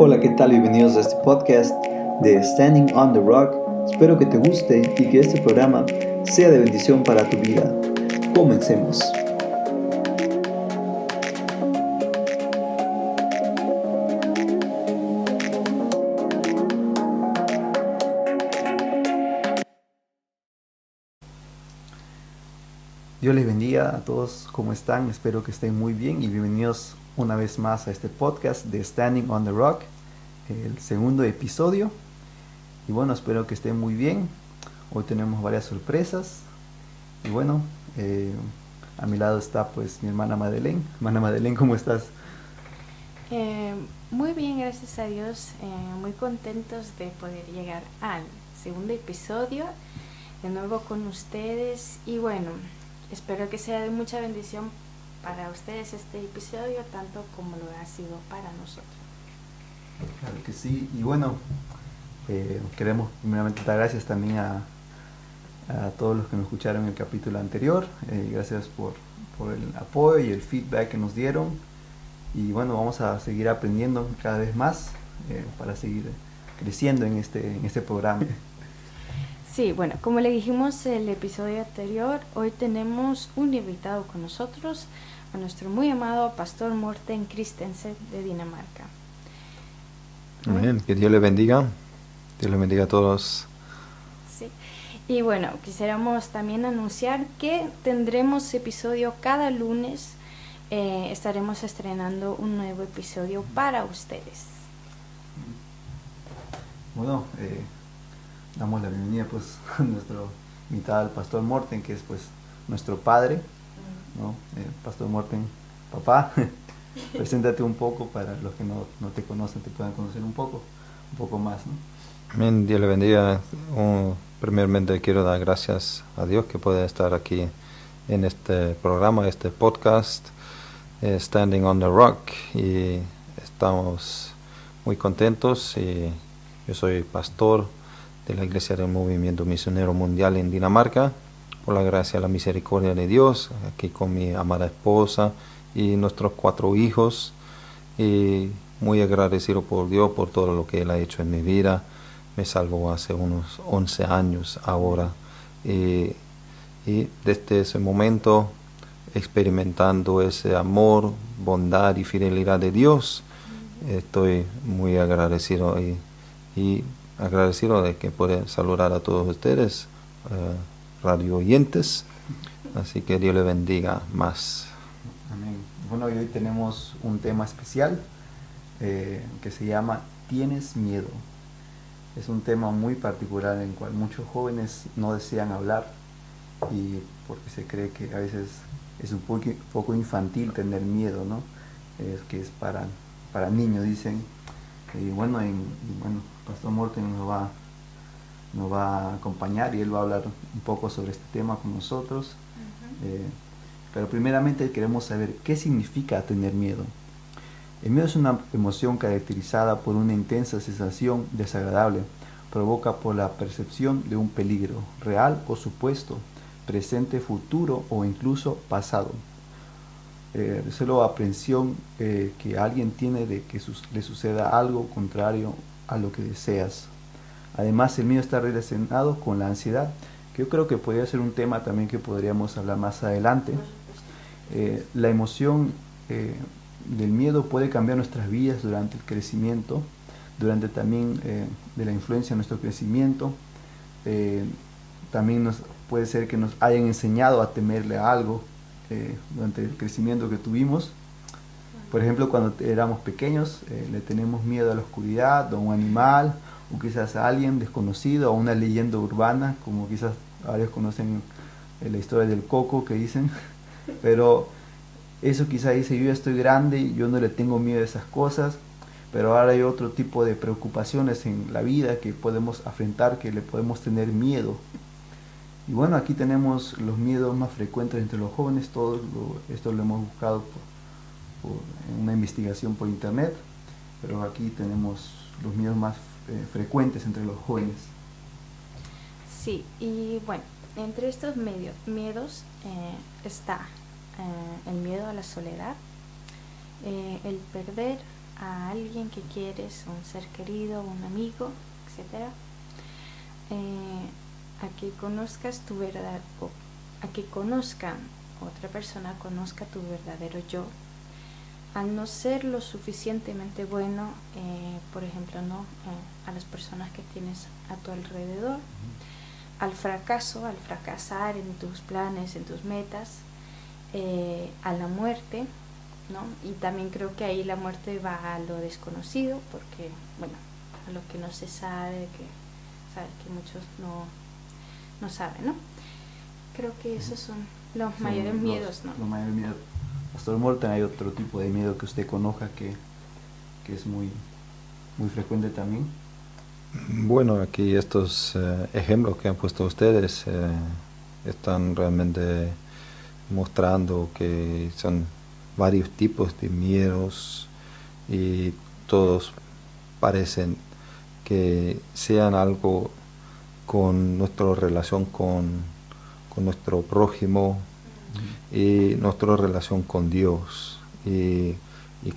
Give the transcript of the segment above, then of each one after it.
Hola, ¿qué tal? Bienvenidos a este podcast de Standing on the Rock. Espero que te guste y que este programa sea de bendición para tu vida. Comencemos. Dios les bendiga a todos, ¿cómo están? Espero que estén muy bien y bienvenidos una vez más a este podcast de Standing on the Rock, el segundo episodio. Y bueno, espero que estén muy bien. Hoy tenemos varias sorpresas. Y bueno, a mi lado está pues mi hermana Madeleine. Hermana Madeleine, ¿cómo estás? Muy bien, gracias a Dios. Muy contentos de poder llegar al segundo episodio de nuevo con ustedes. Y bueno, espero que sea de mucha bendición para ustedes este episodio, tanto como lo ha sido para nosotros. Claro que sí. Y bueno, queremos primeramente dar gracias también a todos los que nos escucharon en el capítulo anterior. Gracias por el apoyo y el feedback que nos dieron. Y bueno, vamos a seguir aprendiendo cada vez más para seguir creciendo en este programa. Sí, bueno, como le dijimos en el episodio anterior, hoy tenemos un invitado con nosotros, a nuestro muy amado Pastor Morten Christensen de Dinamarca. Amén, que Dios le bendiga. Dios le bendiga a todos. Sí. Y bueno, quisiéramos también anunciar que tendremos episodio cada lunes. Estaremos estrenando un nuevo episodio para ustedes. Bueno, damos la bienvenida pues a nuestro invitado, al Pastor Morten, que es pues nuestro padre, ¿no? Pastor Morten, papá, preséntate un poco para los que no te conocen, te puedan conocer un poco más, ¿no? Amén, Dios le bendiga. Primeramente quiero dar gracias a Dios que pueda estar aquí en este programa, este podcast, Standing on the Rock, y estamos muy contentos. Y yo soy pastor de la Iglesia del Movimiento Misionero Mundial en Dinamarca, por la gracia y la misericordia de Dios, aquí con mi amada esposa y nuestros 4 hijos, y muy agradecido por Dios por todo lo que Él ha hecho en mi vida. Me salvó hace unos 11 años ahora, y desde ese momento experimentando ese amor, bondad y fidelidad de Dios, estoy muy agradecido y agradecido de que pueda saludar a todos ustedes, radio oyentes. Así que Dios le bendiga más. Amén. Bueno, hoy tenemos un tema especial que se llama ¿Tienes miedo? Es un tema muy particular en el cual muchos jóvenes no desean hablar, y porque se cree que a veces es un poco infantil tener miedo, ¿no? Que es para niños, dicen. Y bueno, Pastor Morten nos va a acompañar y él va a hablar un poco sobre este tema con nosotros. Pero primeramente queremos saber qué significa tener miedo. El miedo es una emoción caracterizada por una intensa sensación desagradable, provoca por la percepción de un peligro, real o supuesto, presente, futuro o incluso pasado. Solo aprensión que alguien tiene de que le suceda algo contrario a lo que deseas. Además, el miedo está relacionado con la ansiedad, que yo creo que podría ser un tema también que podríamos hablar más adelante. La emoción del miedo puede cambiar nuestras vidas durante el crecimiento, durante también de la influencia de nuestro crecimiento. También puede ser que nos hayan enseñado a temerle a algo durante el crecimiento que tuvimos. Por ejemplo, cuando éramos pequeños le tenemos miedo a la oscuridad, o a un animal, o quizás a alguien desconocido, o a una leyenda urbana, como quizás varios conocen la historia del coco que dicen. Pero eso quizá dice, yo ya estoy grande y yo no le tengo miedo a esas cosas, pero ahora hay otro tipo de preocupaciones en la vida que podemos afrontar, que le podemos tener miedo. Y bueno, aquí tenemos los miedos más frecuentes entre los jóvenes. Esto lo hemos buscado en una investigación por internet, pero aquí tenemos los miedos más frecuentes entre los jóvenes. Sí, y bueno, entre estos miedos está el miedo a la soledad, el perder a alguien que quieres, un ser querido, un amigo, etcétera, a que conozcas tu verdad, o a que otra persona conozca tu verdadero yo, al no ser lo suficientemente bueno, por ejemplo, ¿no? A las personas que tienes a tu alrededor, al fracaso, al fracasar en tus planes, en tus metas, a la muerte, ¿no? Y también creo que ahí la muerte va a lo desconocido, porque, bueno, a lo que no se sabe, que muchos no saben, ¿no? Creo que esos son los mayores miedos, ¿no? Los mayores miedos. Pastor Morten, ¿hay otro tipo de miedo que usted conozca que es muy frecuente también? Bueno, aquí estos ejemplos que han puesto ustedes están realmente mostrando que son varios tipos de miedos y todos parecen que sean algo con nuestra relación con nuestro prójimo y nuestra relación con Dios. Y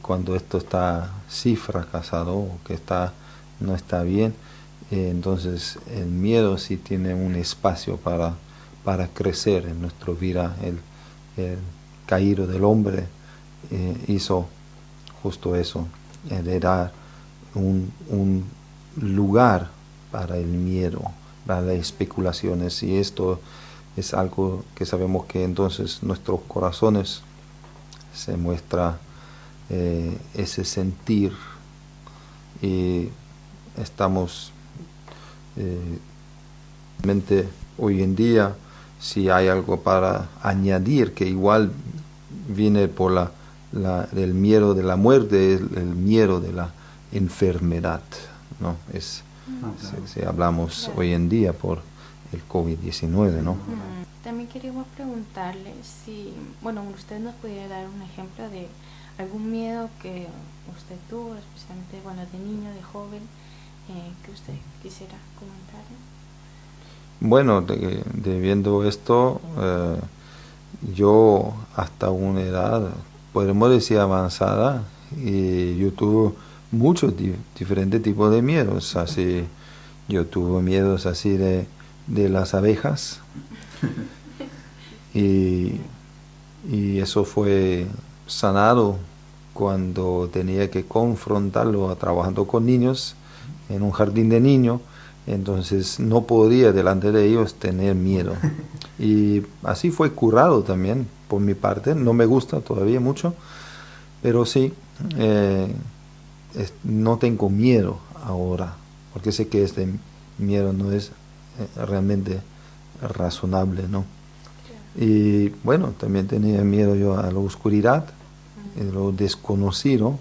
cuando esto está sí fracasado o que no está bien, entonces el miedo sí tiene un espacio para crecer en nuestra vida. El caído del hombre hizo justo eso, de dar un lugar para el miedo, para las especulaciones, y esto es algo que sabemos que entonces nuestros corazones se muestra ese sentir, y estamos mente hoy en día, si hay algo para añadir que igual viene por el miedo de la muerte, es el miedo de la enfermedad, ¿no? Claro. Si hablamos hoy en día por el COVID-19, ¿no? También queríamos preguntarle si, bueno, usted nos pudiera dar un ejemplo de algún miedo que usted tuvo, especialmente, bueno, de niño, de joven, que usted quisiera comentar. Bueno, de viendo esto, yo hasta una edad, podemos decir avanzada, y yo tuve muchos diferentes tipos de miedos. Así, yo tuve miedos así de las abejas, y eso fue sanado cuando tenía que confrontarlo trabajando con niños en un jardín de niños. Entonces no podía delante de ellos tener miedo, y así fue curado también por mi parte. No me gusta todavía mucho, pero sí, no tengo miedo ahora, porque sé que este miedo no es realmente razonable, ¿no? Y bueno, también tenía miedo yo a la oscuridad, a lo desconocido.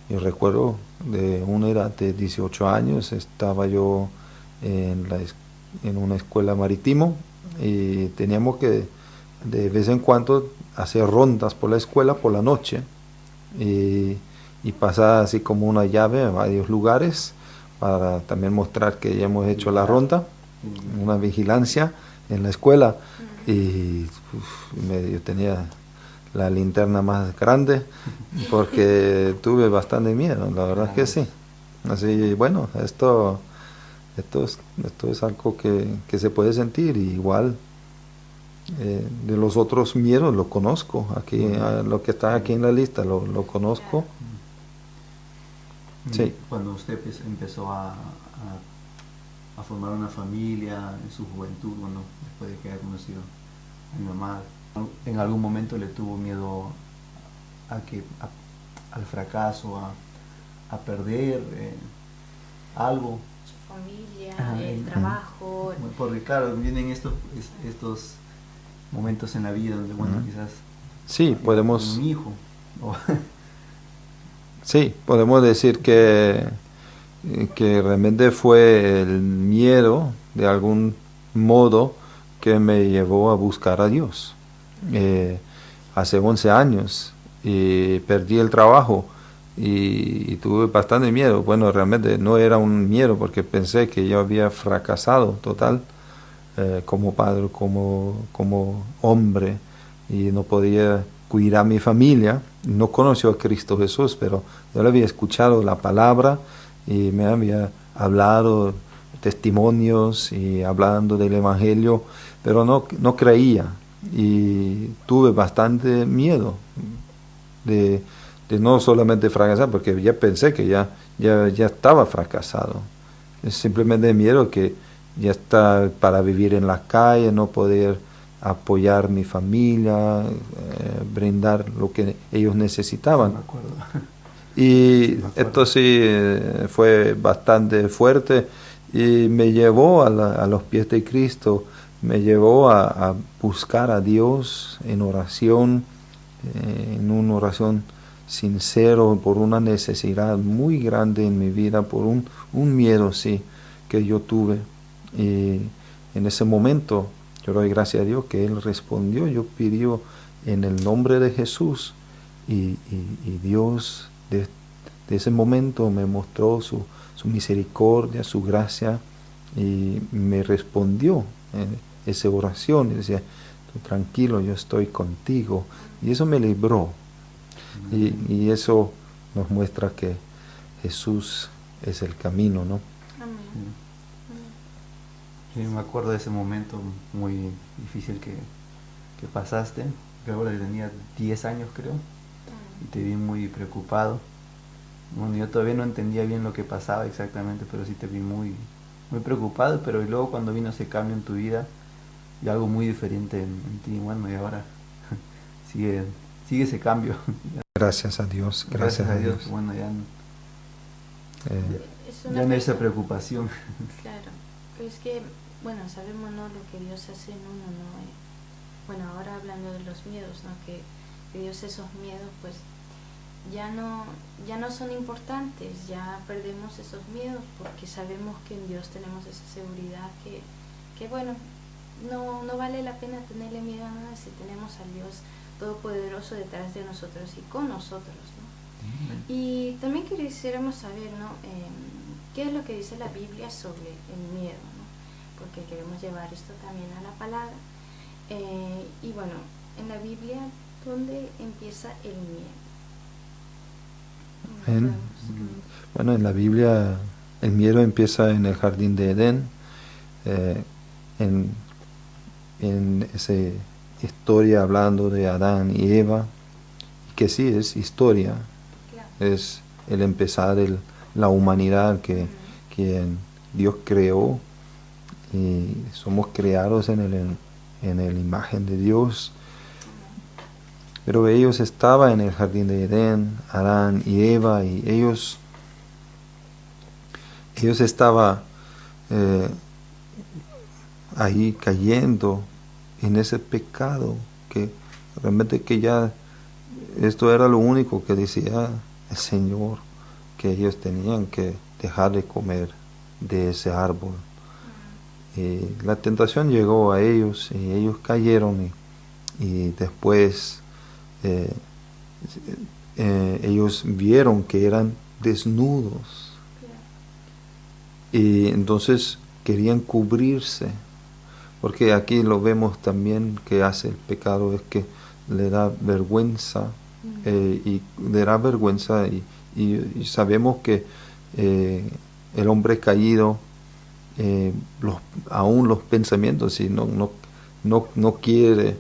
Yo recuerdo de una edad de 18 años, estaba yo en una escuela marítimo, y teníamos que de vez en cuando hacer rondas por la escuela por la noche, y pasar así como una llave a varios lugares para también mostrar que ya hemos hecho la ronda, una vigilancia en la escuela. Y yo tenía la linterna más grande porque tuve bastante miedo, la verdad es que sí. Así, bueno, esto es algo que se puede sentir, y igual de los otros miedos lo conozco. Aquí, lo que está aquí en la lista lo conozco. Sí. Cuando usted empezó a formar una familia en su juventud, bueno, después de que haya conocido a mi mamá, ¿en algún momento le tuvo miedo al fracaso, a perder algo? Su familia, el trabajo. Porque claro, vienen estos momentos en la vida donde, bueno, quizás sí, podemos un hijo. Sí, podemos decir que realmente fue el miedo, de algún modo, que me llevó a buscar a Dios. Hace 11 años, y perdí el trabajo, y tuve bastante miedo. Bueno, realmente no era un miedo, porque pensé que yo había fracasado total, como padre, como hombre, y no podía cuidar a mi familia. No conoció a Cristo Jesús, pero yo le había escuchado la palabra y me había hablado testimonios y hablando del Evangelio, pero no creía y tuve bastante miedo de no solamente fracasar, porque ya pensé que ya estaba fracasado. Es simplemente miedo que ya está para vivir en la calle, no poder apoyar mi familia, brindar lo que ellos necesitaban. Me acuerdo. Y me acuerdo. esto sí fue bastante fuerte y me llevó a los pies de Cristo, me llevó a buscar a Dios en oración, en una oración sincero por una necesidad muy grande en mi vida, por un miedo sí que yo tuve. Y en ese momento yo doy gracias a Dios que Él respondió, yo pidió en el nombre de Jesús y Dios de ese momento me mostró su misericordia, su gracia y me respondió esa oración y decía, tranquilo, yo estoy contigo, y eso me libró. Y eso nos muestra que Jesús es el camino, ¿no? Amén. Sí, me acuerdo de ese momento muy difícil que pasaste. Creo que tenía 10 años, creo, y te vi muy preocupado. Bueno, yo todavía no entendía bien lo que pasaba exactamente, pero sí te vi muy preocupado. Pero luego cuando vino ese cambio en tu vida y algo muy diferente en ti, bueno, y ahora sigue ese cambio. Gracias a Dios, gracias a Dios. Bueno, ya Es una no hay esa cosa- preocupación. Claro, pero es que, bueno, sabemos, ¿no?, lo que Dios hace en uno, ¿no? Bueno, ahora hablando de los miedos, ¿no?, que Dios esos miedos, pues, ya no son importantes, ya perdemos esos miedos porque sabemos que en Dios tenemos esa seguridad que bueno, no vale la pena tenerle miedo a nada si tenemos al Dios Todopoderoso detrás de nosotros y con nosotros, ¿no? Y también quisiéramos saber, ¿no?, qué es lo que dice la Biblia sobre el miedo, ¿no? Porque queremos llevar esto también a la palabra. Y bueno, en la Biblia, ¿dónde empieza el miedo? Bueno, en la Biblia el miedo empieza en el jardín de Edén, en esa historia hablando de Adán y Eva, que sí es historia, Claro. es el empezar la humanidad que Dios creó y somos creados en la imagen de Dios. Pero ellos estaban en el jardín de Edén, Adán y Eva, y ellos estaban ahí cayendo en ese pecado, que realmente que ya esto era lo único que decía el Señor, que ellos tenían que dejar de comer de ese árbol. Y la tentación llegó a ellos y ellos cayeron y después ellos vieron que eran desnudos y entonces querían cubrirse, porque aquí lo vemos también que hace el pecado, es que le da vergüenza y le da vergüenza y sabemos que el hombre caído aún los pensamientos y no quiere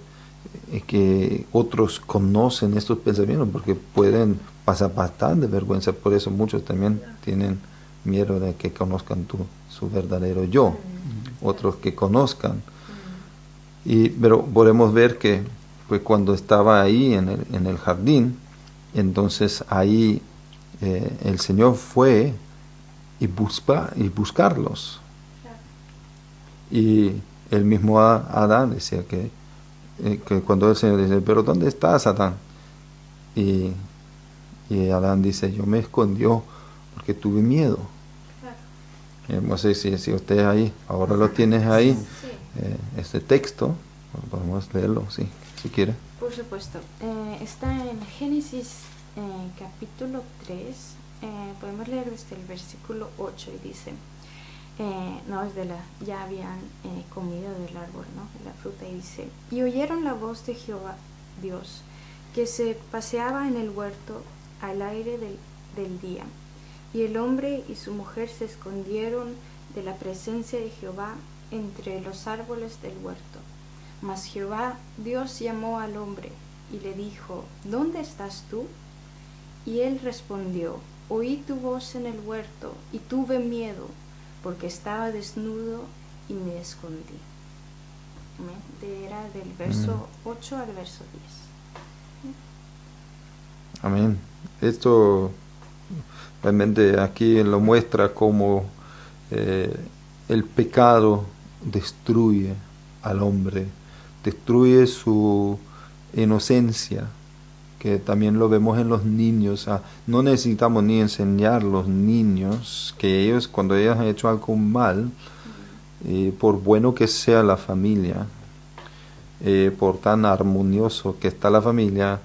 que otros conocen estos pensamientos porque pueden pasar bastante vergüenza, por eso muchos también tienen miedo de que conozcan su verdadero yo, otros que conozcan. Pero podemos ver que pues, cuando estaba ahí en el jardín, entonces ahí el Señor fue y buscarlos. Y el mismo Adán decía que cuando el Señor dice, pero ¿dónde estás, Adán? Y Adán dice, yo me escondió porque tuve miedo. No sé si usted ahí, ahora lo tienes ahí, este texto, podemos leerlo, sí, si quiere. Por supuesto. Está en Génesis capítulo 3, podemos leer desde el versículo 8 y dice, ya habían comido del árbol, ¿no?, de la fruta, y dice, y oyeron la voz de Jehová Dios que se paseaba en el huerto al aire del día. Y el hombre y su mujer se escondieron de la presencia de Jehová entre los árboles del huerto. Mas Jehová Dios llamó al hombre y le dijo: ¿Dónde estás tú? Y él respondió: Oí tu voz en el huerto y tuve miedo, porque estaba desnudo y me escondí. Amén. Era del verso 8 al verso 10. Amén. Esto realmente aquí lo muestra como el pecado destruye al hombre, destruye su inocencia, que también lo vemos en los niños. No necesitamos ni enseñar a los niños que ellos, cuando ellos han hecho algo mal, por bueno que sea la familia, por tan armonioso que está la familia,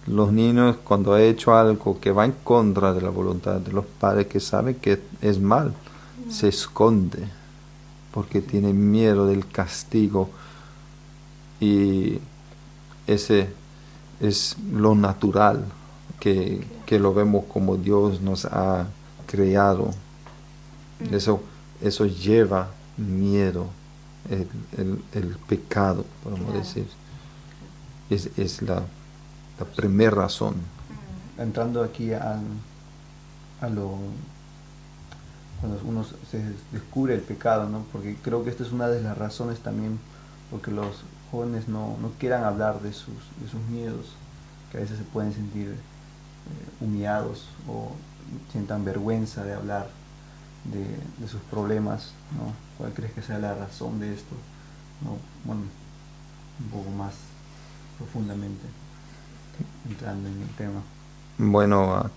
los niños cuando han hecho algo que va en contra de la voluntad de los padres, que saben que es mal, se esconde porque tiene miedo del castigo, y ese es lo natural que lo vemos como Dios nos ha creado. Eso lleva miedo, el pecado, podemos decir. Es la primera razón. Entrando aquí cuando uno se descubre el pecado, ¿no? Porque creo que esta es una de las razones también porque los jóvenes no quieran hablar de sus miedos, que a veces se pueden sentir humillados o sientan vergüenza de hablar de sus problemas, ¿no? ¿Cuál crees que sea la razón de esto? ¿No? Bueno, un poco más profundamente entrando en el tema. Bueno,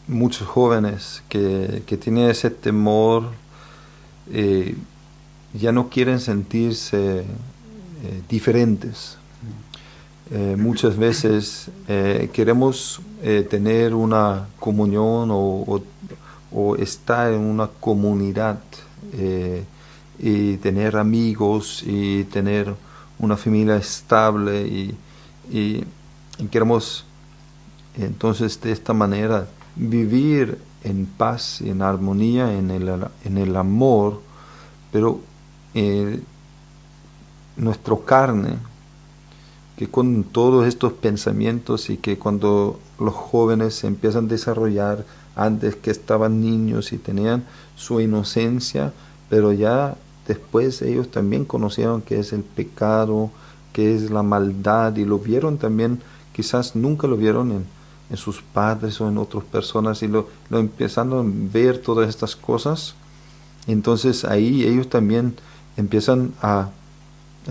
muchos jóvenes que tienen ese temor, ya no quieren sentirse diferentes. Muchas veces queremos tener una comunión o estar en una comunidad, y tener amigos y tener una familia estable, y queremos entonces de esta manera vivir en paz, en armonía, en el amor, pero nuestra carne, que con todos estos pensamientos, y que cuando los jóvenes se empiezan a desarrollar, antes que estaban niños y tenían su inocencia, pero ya después ellos también conocieron qué es el pecado, qué es la maldad, y lo vieron también, quizás nunca lo vieron en sus padres o en otras personas, y lo empezaron a ver todas estas cosas. Entonces ahí ellos también empiezan a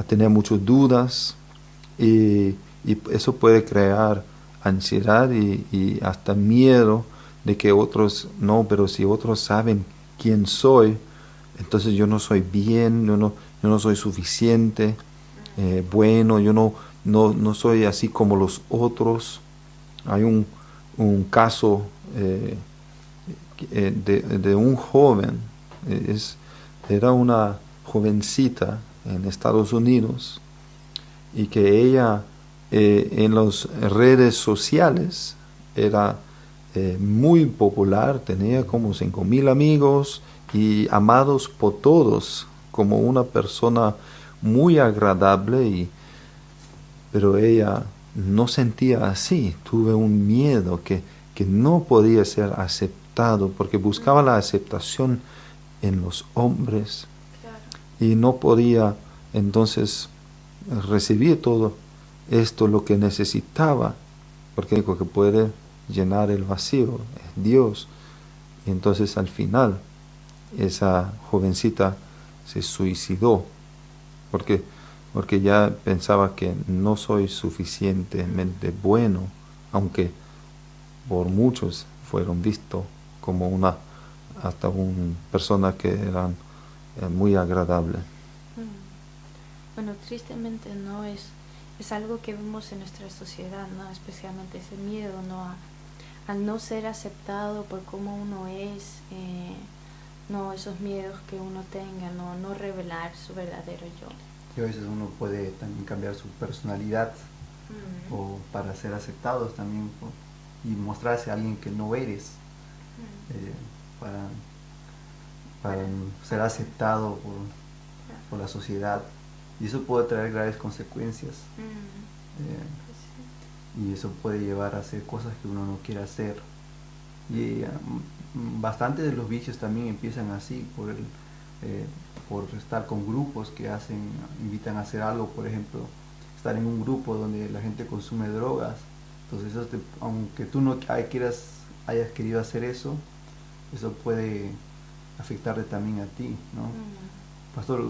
tener muchas dudas, y eso puede crear ansiedad y hasta miedo de que otros, no, pero si otros saben quién soy, entonces yo no soy bien, yo no soy suficiente, bueno, yo no soy así como los otros. Hay un caso de un joven, era una jovencita en Estados Unidos, y que ella en las redes sociales era muy popular, tenía como 5,000 amigos y amados por todos, como una persona muy agradable, pero ella no sentía así, tuve un miedo que no podía ser aceptado, porque buscaba la aceptación en los hombres, y no podía entonces recibir todo esto, lo que necesitaba, porque lo que puede llenar el vacío es Dios. Y entonces al final esa jovencita se suicidó porque ya pensaba que no soy suficientemente bueno, aunque por muchos fueron vistos como una persona que eran muy agradable. Bueno, tristemente no es algo que vemos en nuestra sociedad, ¿no? Especialmente ese miedo, ¿no? Al no ser aceptado por cómo uno es, no esos miedos que uno tenga, no revelar su verdadero yo. Y a veces uno puede también cambiar su personalidad o para ser aceptados también, y mostrarse a alguien que no eres, para, para ser aceptado por la sociedad, y eso puede traer graves consecuencias. Y eso puede llevar a hacer cosas que uno no quiere hacer. Y bastante de los vicios también empiezan así, por estar con grupos que invitan a hacer algo, por ejemplo, estar en un grupo donde la gente consume drogas. Entonces aunque tú no hayas querido hacer eso puede afectarte también a ti, ¿no? Pastor,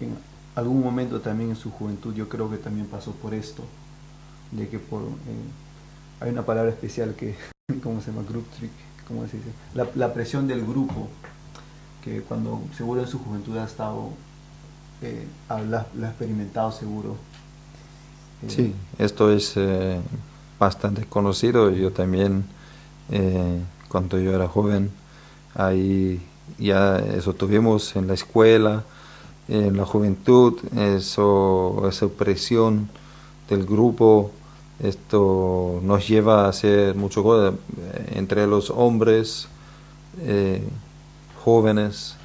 en algún momento también en su juventud yo creo que también pasó por esto, de que hay una palabra especial que ¿cómo se llama? Group trick, ¿cómo se dice? La presión del grupo, que cuando seguro en su juventud ha estado, la ha experimentado seguro. Sí, esto es bastante conocido. Yo también, cuando yo era joven, ahí ya eso tuvimos en la escuela, en la juventud, esa presión del grupo. Esto nos lleva a hacer mucho cosas entre los hombres jóvenes.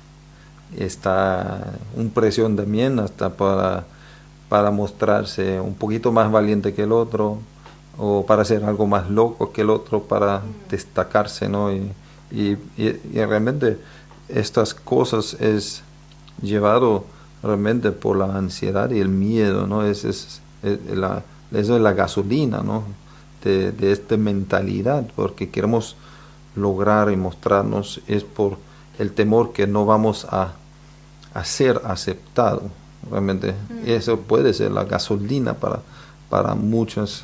Está una presión también hasta para mostrarse un poquito más valiente que el otro, o para hacer algo más loco que el otro, para destacarse, ¿no? Y realmente estas cosas es llevado realmente por la ansiedad y el miedo, ¿no? Eso es la gasolina, ¿no? De esta mentalidad, porque queremos lograr y mostrarnos, es por el temor que no vamos a ser aceptados. Realmente eso puede ser la gasolina para muchas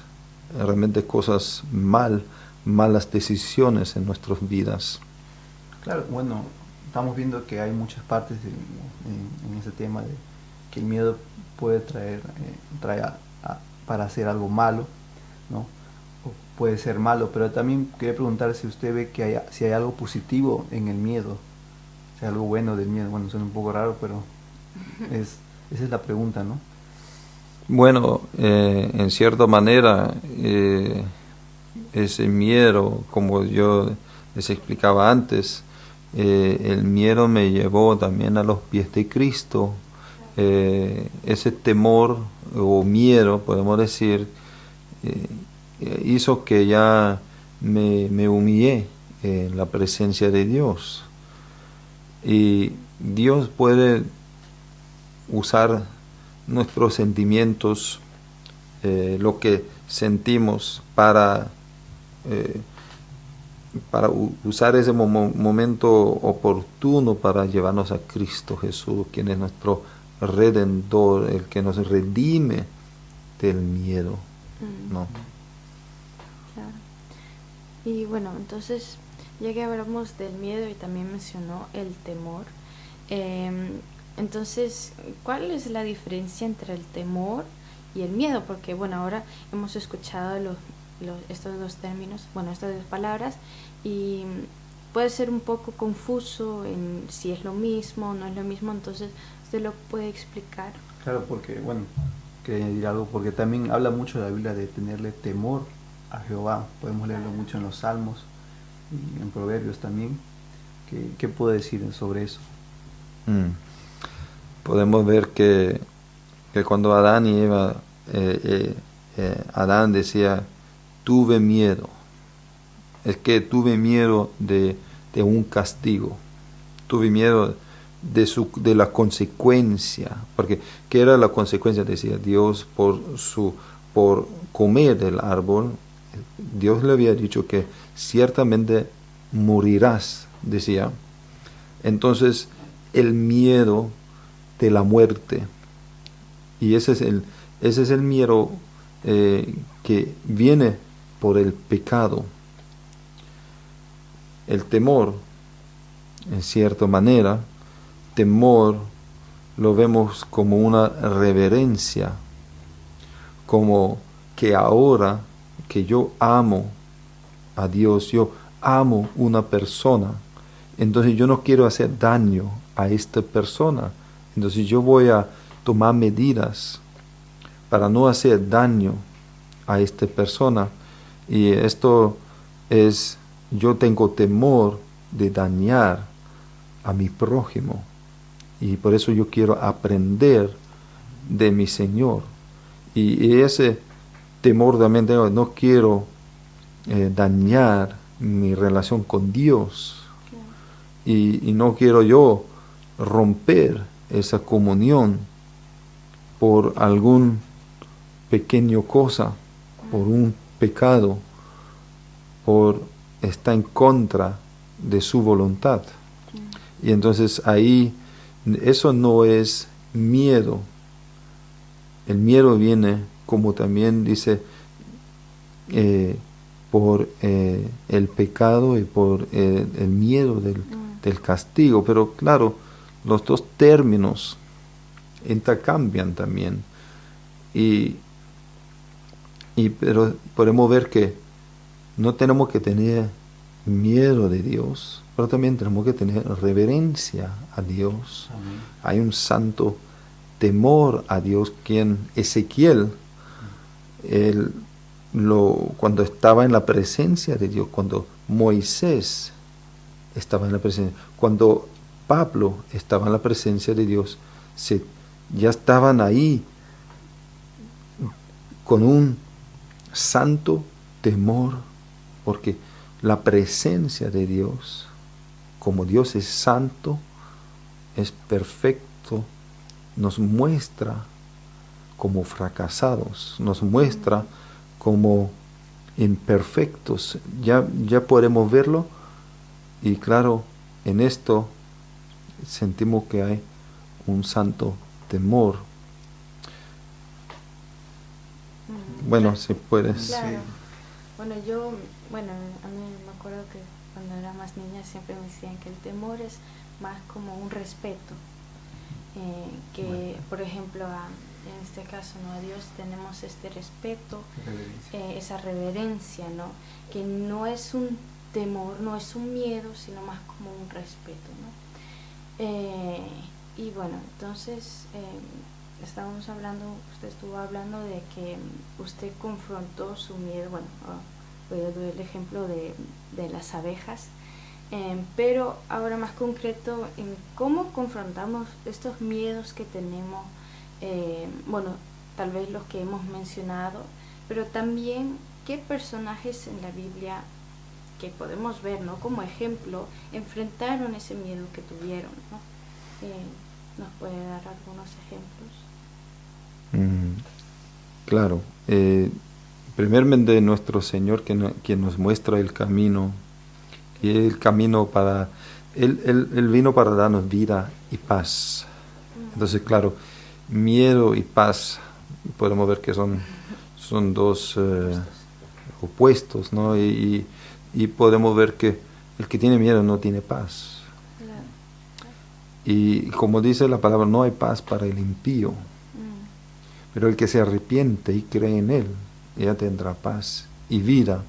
realmente cosas malas decisiones en nuestras vidas. Claro, bueno, estamos viendo que hay muchas partes en ese tema de que el miedo puede traer para hacer algo malo, ¿no? O puede ser malo, pero también quería preguntar si usted ve que si hay algo positivo en el miedo, si hay algo bueno del miedo. Bueno, suena un poco raro, pero esa es la pregunta, ¿no? Bueno, en cierta manera, ese miedo, como yo les explicaba antes, el miedo me llevó también a los pies de Cristo. Ese temor o miedo, podemos decir, hizo que ya me humillé en la presencia de Dios. Y Dios puede usar nuestros sentimientos, lo que sentimos, para usar ese momento oportuno para llevarnos a Cristo Jesús, quien es nuestro Redentor, el que nos redime del miedo, ¿no? Claro. Y bueno, entonces, ya que hablamos del miedo y también mencionó el temor, entonces, ¿cuál es la diferencia entre el temor y el miedo? Porque bueno, ahora hemos escuchado estos dos términos, bueno, estas dos palabras, y puede ser un poco confuso en si es lo mismo o no es lo mismo. Entonces, ¿usted lo puede explicar? Claro, porque, bueno, quería añadir algo, porque también habla mucho la Biblia de tenerle temor a Jehová. Podemos leerlo mucho en los Salmos y en Proverbios también. ¿Qué puedo decir sobre eso? Podemos ver que cuando Adán y Eva, Adán decía, tuve miedo. Es que tuve miedo de un castigo. Tuve miedo de la consecuencia. Porque, ¿qué era la consecuencia? Decía Dios, por comer del árbol. Dios le había dicho que ciertamente morirás, decía. Entonces, el miedo de la muerte. Y ese es el miedo que viene por el pecado. El temor, en cierta manera, temor lo vemos como una reverencia, como que ahora que yo amo a Dios, yo amo una persona, entonces yo no quiero hacer daño a esta persona. Entonces yo voy a tomar medidas para no hacer daño a esta persona. Y esto es, yo tengo temor de dañar a mi prójimo. Y por eso yo quiero aprender de mi Señor. Y ese temor también tengo, no quiero dañar mi relación con Dios. Y no quiero yo romper esa comunión por algún pequeño cosa, por un pecado, por estar en contra de su voluntad. Y entonces ahí, eso no es miedo. El miedo viene, como también dice, por el pecado y por el miedo del castigo. Pero claro, los dos términos intercambian también. Pero podemos ver que no tenemos que tener miedo de Dios, pero también tenemos que tener reverencia a Dios. Amén. Hay un santo temor a Dios, quien Ezequiel, cuando estaba en la presencia de Dios, cuando Moisés estaba en la presencia, cuando Pablo estaba en la presencia de Dios, ya estaban ahí con un santo temor, porque la presencia de Dios, como Dios es santo, es perfecto, nos muestra como fracasados, nos muestra como imperfectos. Ya podemos verlo, y claro, en esto sentimos que hay un santo temor. Bueno, si puedes. Claro. Sí. Bueno, a mí me acuerdo que cuando era más niña siempre me decían que el temor es más como un respeto. Por ejemplo, en este caso, ¿no? A Dios tenemos este respeto, esa reverencia, ¿no? Que no es un temor, no es un miedo, sino más como un respeto, ¿no? Y bueno, entonces usted estuvo hablando de que usted confrontó su miedo. Bueno, voy a dar el ejemplo de las abejas, pero ahora más concreto en cómo confrontamos estos miedos que tenemos, bueno, tal vez los que hemos mencionado, pero también qué personajes en la Biblia que podemos ver, ¿no? Como ejemplo, enfrentaron ese miedo que tuvieron, ¿no? ¿Nos puede dar algunos ejemplos? Claro. Primeramente nuestro Señor, quien nos muestra el camino, y el camino para... Él vino para darnos vida y paz. Entonces, claro, miedo y paz, podemos ver que son dos opuestos, ¿no? Y podemos ver que el que tiene miedo no tiene paz. Claro. Y como dice la palabra, no hay paz para el impío. Pero el que se arrepiente y cree en Él, ya tendrá paz y vida.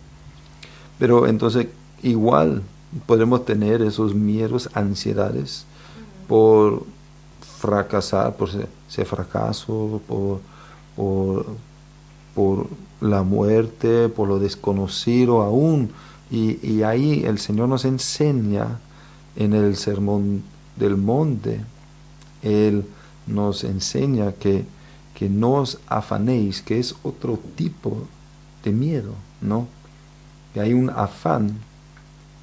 Pero entonces igual podemos tener esos miedos, ansiedades por fracasar, por ser fracaso, por la muerte, por lo desconocido aún. Y ahí el Señor nos enseña en el Sermón del Monte, Él nos enseña que no os afanéis, que es otro tipo de miedo, ¿no? Que hay un afán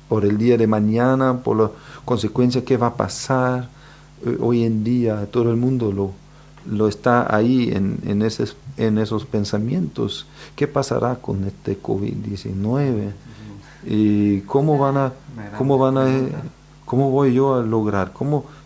por el día de mañana, por la consecuencia que va a pasar. Hoy en día todo el mundo lo está ahí en esos pensamientos. ¿Qué pasará con este COVID-19? ¿Y cómo voy yo a lograr?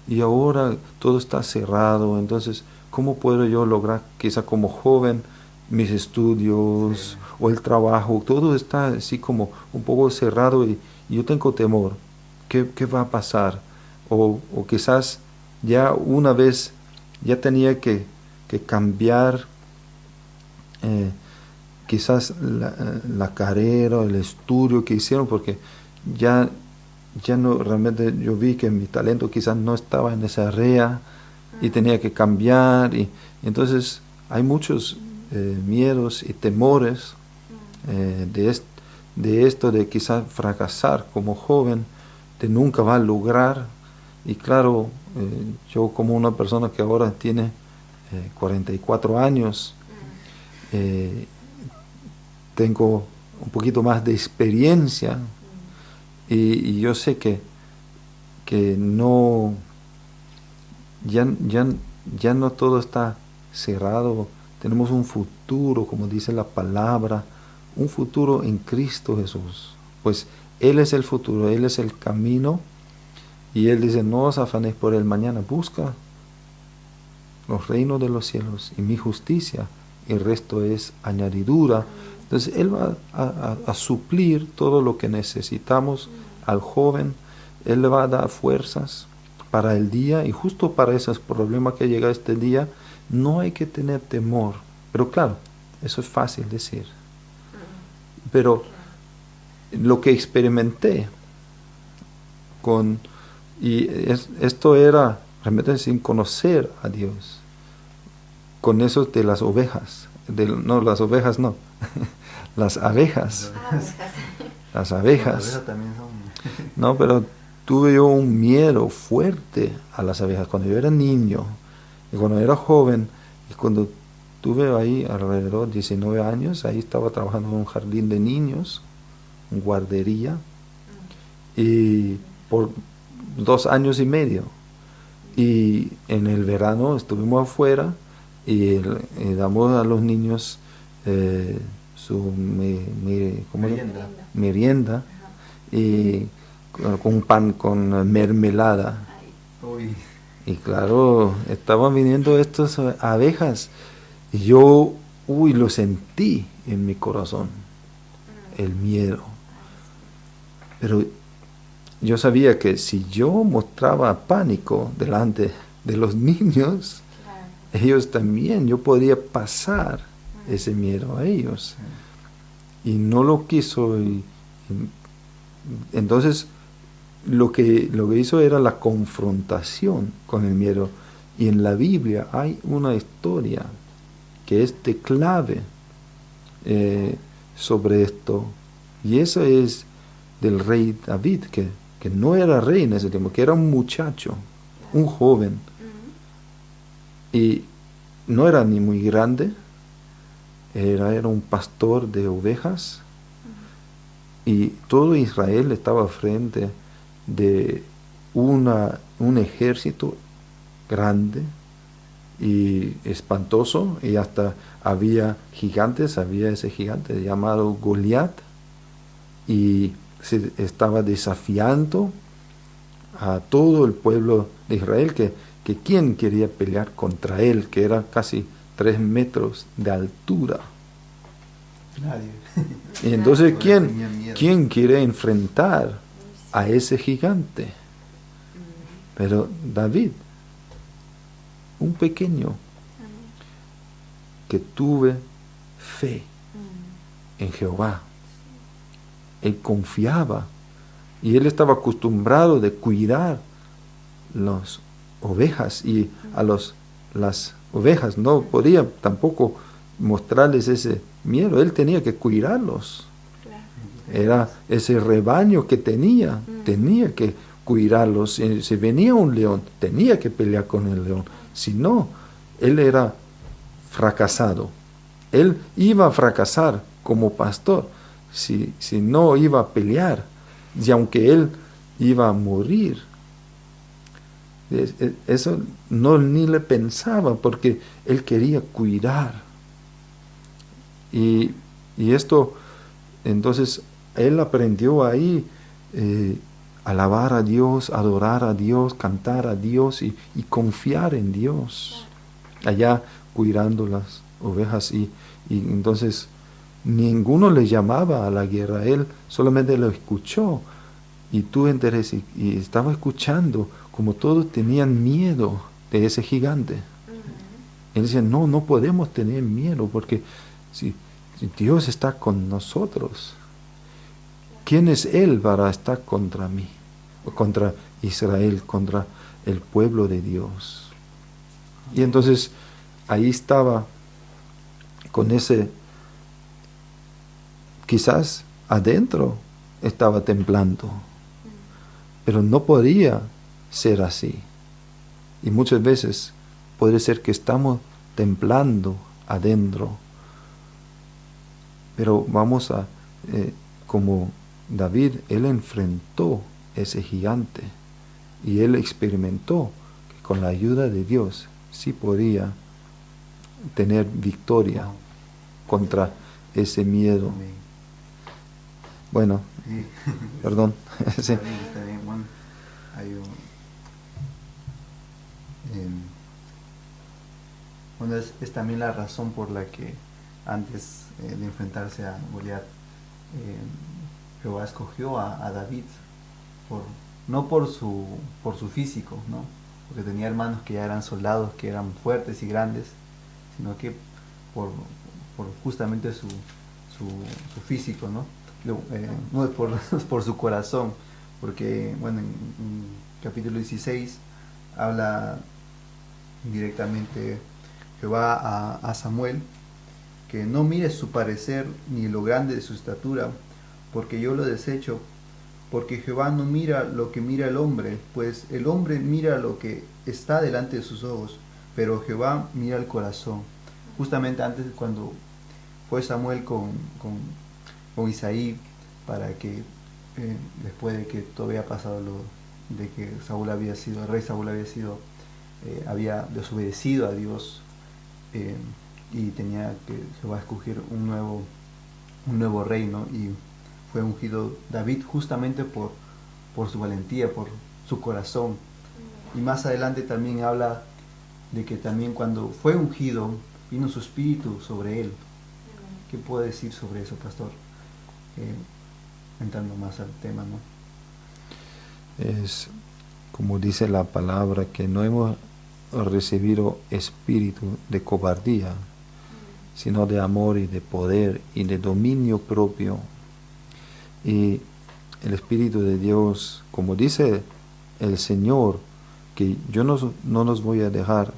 Y ahora todo está cerrado, entonces ¿cómo puedo yo lograr, quizá como joven, mis estudios o el trabajo? Todo está así como un poco cerrado y yo tengo temor. ¿Qué va a pasar? O quizás ya una vez ya tenía que cambiar quizás la carrera, el estudio que hicieron, porque ya no, realmente yo vi que mi talento quizás no estaba en esa área y tenía que cambiar, y entonces hay muchos miedos y temores de esto de quizás fracasar como joven, de nunca va a lograr. Y claro, yo como una persona que ahora tiene 44 años, tengo un poquito más de experiencia y yo sé que no, ya no todo está cerrado. Tenemos un futuro, como dice la palabra, un futuro en Cristo Jesús. Pues Él es el futuro, Él es el camino. Y Él dice, no os afanéis por el mañana, busca los reinos de los cielos y mi justicia. El resto es añadidura. Entonces Él va a suplir todo lo que necesitamos al joven. Él le va a dar fuerzas para el día, y justo para esos problemas que llega este día, no hay que tener temor. Pero claro, eso es fácil decir. Pero lo que experimenté esto era realmente sin conocer a Dios, con eso de las ovejas, las ovejas no, las abejas. Las abejas. Las abejas también son... No, pero tuve yo un miedo fuerte a las abejas cuando yo era niño y cuando era joven, y cuando tuve ahí alrededor de 19 años, ahí estaba trabajando en un jardín de niños, en guardería, y por 2 años y medio. Y en el verano estuvimos afuera y damos a los niños su merienda y con un pan con mermelada. Uy. Y claro, estaban viniendo estas abejas y yo, lo sentí en mi corazón, el miedo. Pero yo sabía que si yo mostraba pánico delante de los niños, ellos también, yo podía pasar ese miedo a ellos. Y no lo quiso. Entonces, lo que hizo era la confrontación con el miedo. Y en la Biblia hay una historia que es de clave sobre esto. Y eso es del rey David, que no era rey en ese tiempo, que era un muchacho, un joven. Y no era ni muy grande, era un pastor de ovejas. Y todo Israel estaba frente de un ejército grande y espantoso, y hasta había gigantes, había ese gigante llamado Goliat, y se estaba desafiando a todo el pueblo de Israel, que quién quería pelear contra él, que era casi 3 metros de altura. Nadie. Y entonces, ¿quién quiere enfrentar a ese gigante? Pero David, un pequeño, que tuve fe en Jehová. Él confiaba y él estaba acostumbrado de cuidar las ovejas, y a las ovejas no podía tampoco mostrarles ese miedo, él tenía que cuidarlos. Era ese rebaño que tenía que cuidarlos. Si venía un león, tenía que pelear con el león. Si no, él era fracasado. Él iba a fracasar como pastor si no iba a pelear. Y aunque él iba a morir, eso no ni le pensaba, porque él quería cuidar. Y esto, entonces, él aprendió ahí alabar a Dios, adorar a Dios, cantar a Dios y confiar en Dios, allá cuidando las ovejas. Y entonces ninguno le llamaba a la guerra, él solamente lo escuchó, y tú enterés, y estaba escuchando como todos tenían miedo de ese gigante. Él dice, no podemos tener miedo, porque si Dios está con nosotros, ¿quién es Él para estar contra mí? O contra Israel, contra el pueblo de Dios. Y entonces ahí estaba con ese, quizás adentro estaba temblando, pero no podía ser así. Y muchas veces puede ser que estamos temblando adentro, pero vamos a, como David, él enfrentó ese gigante y él experimentó que con la ayuda de Dios sí podía tener victoria contra ese miedo. Amén. Bueno, Sí. perdón. Sí. Está bien. Bueno, hay bueno, es también la razón por la que antes de enfrentarse a Goliat, Jehová escogió a David, no por su físico, ¿no? Porque tenía hermanos que ya eran soldados, que eran fuertes y grandes, sino que por justamente su físico, ¿no? No es por su corazón, porque bueno, en capítulo 16 habla directamente Jehová a Samuel, que no mires su parecer ni lo grande de su estatura, porque yo lo desecho, porque Jehová no mira lo que mira el hombre, pues el hombre mira lo que está delante de sus ojos, pero Jehová mira el corazón. Justamente antes, cuando fue Samuel con Isaí, para que después de que todo había pasado de que el rey Saúl había desobedecido a Dios, y tenía que Jehová escoger un nuevo rey, ¿no? Y fue ungido David justamente por su valentía, por su corazón. Y más adelante también habla de que también cuando fue ungido vino su espíritu sobre él. ¿Qué puedo decir sobre eso, pastor? Entrando más al tema, ¿no? Es como dice la palabra, que no hemos recibido espíritu de cobardía, sino de amor y de poder y de dominio propio. Y el Espíritu de Dios, como dice el Señor, que yo no nos voy a dejar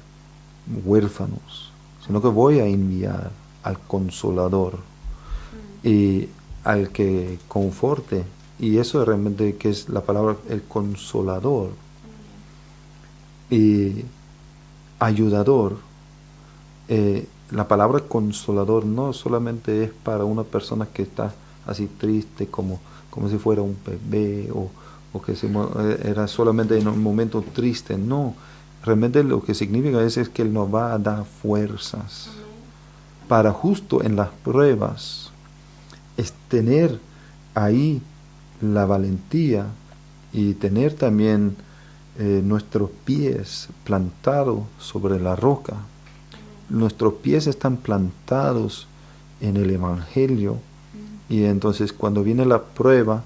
huérfanos, sino que voy a enviar al Consolador y al que conforte. Y eso realmente que es la palabra, el Consolador y ayudador. La palabra consolador no solamente es para una persona que está así triste como si fuera un bebé o que era solamente en un momento triste. No, realmente lo que significa es que Él nos va a dar fuerzas para justo en las pruebas, es tener ahí la valentía y tener también nuestros pies plantados sobre la roca. Nuestros pies están plantados en el Evangelio y entonces cuando viene la prueba,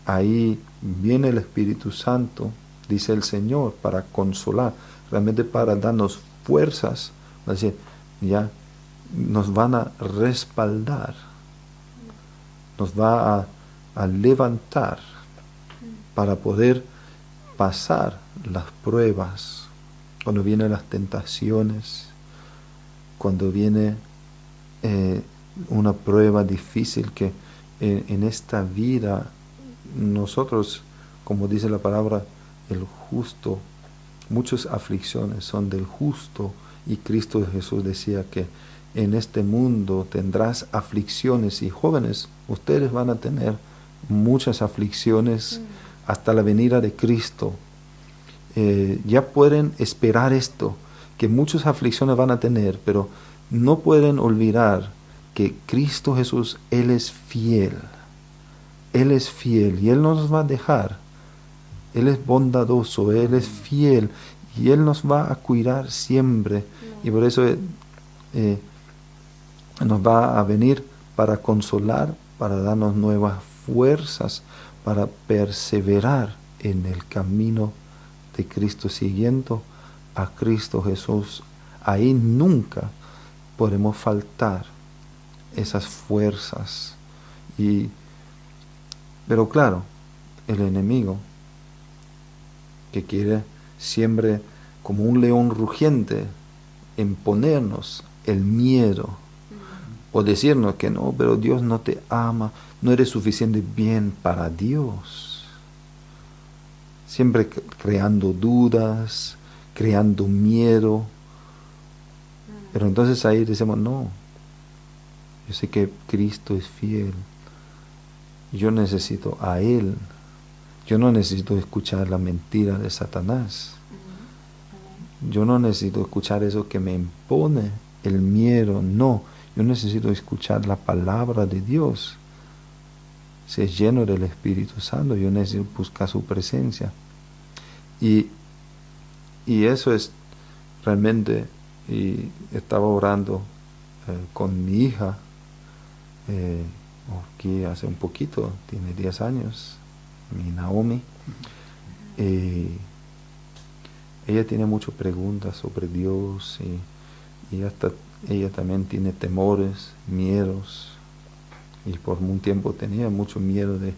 ahí viene el Espíritu Santo, dice el Señor, para consolar, realmente para darnos fuerzas, es decir, ya nos van a respaldar, nos va a levantar para poder pasar las pruebas, cuando vienen las tentaciones, cuando viene una prueba difícil que en esta vida nosotros, como dice la palabra, el justo, muchas aflicciones son del justo, y Cristo Jesús decía que en este mundo tendrás aflicciones, y jóvenes, ustedes van a tener muchas aflicciones hasta la venida de Cristo. Ya pueden esperar esto, que muchas aflicciones van a tener, pero no pueden olvidar que Cristo Jesús, Él es fiel. Él es fiel y Él no nos va a dejar. Él es bondadoso, Él es fiel y Él nos va a cuidar siempre. Y por eso nos va a venir para consolar, para darnos nuevas fuerzas, para perseverar en el camino de Cristo, siguiendo a Cristo Jesús. Ahí nunca podemos faltar esas fuerzas. Pero claro, el enemigo, que quiere siempre como un león rugiente imponernos el miedo, o decirnos que no, pero Dios no te ama, no eres suficiente bien para Dios. Siempre creando dudas, creando miedo. Pero entonces ahí decimos, no, yo sé que Cristo es fiel. Yo necesito a Él. Yo no necesito escuchar la mentira de Satanás. Yo no necesito escuchar eso que me impone el miedo. No, yo necesito escuchar la palabra de Dios. Ser lleno del Espíritu Santo. Yo necesito buscar su presencia. Y eso es realmente, y estaba orando con mi hija, aquí hace un poquito, tiene 10 años, mi Naomi. Ella tiene muchas preguntas sobre Dios y hasta ella también tiene temores, miedos. Y por un tiempo tenía mucho miedo de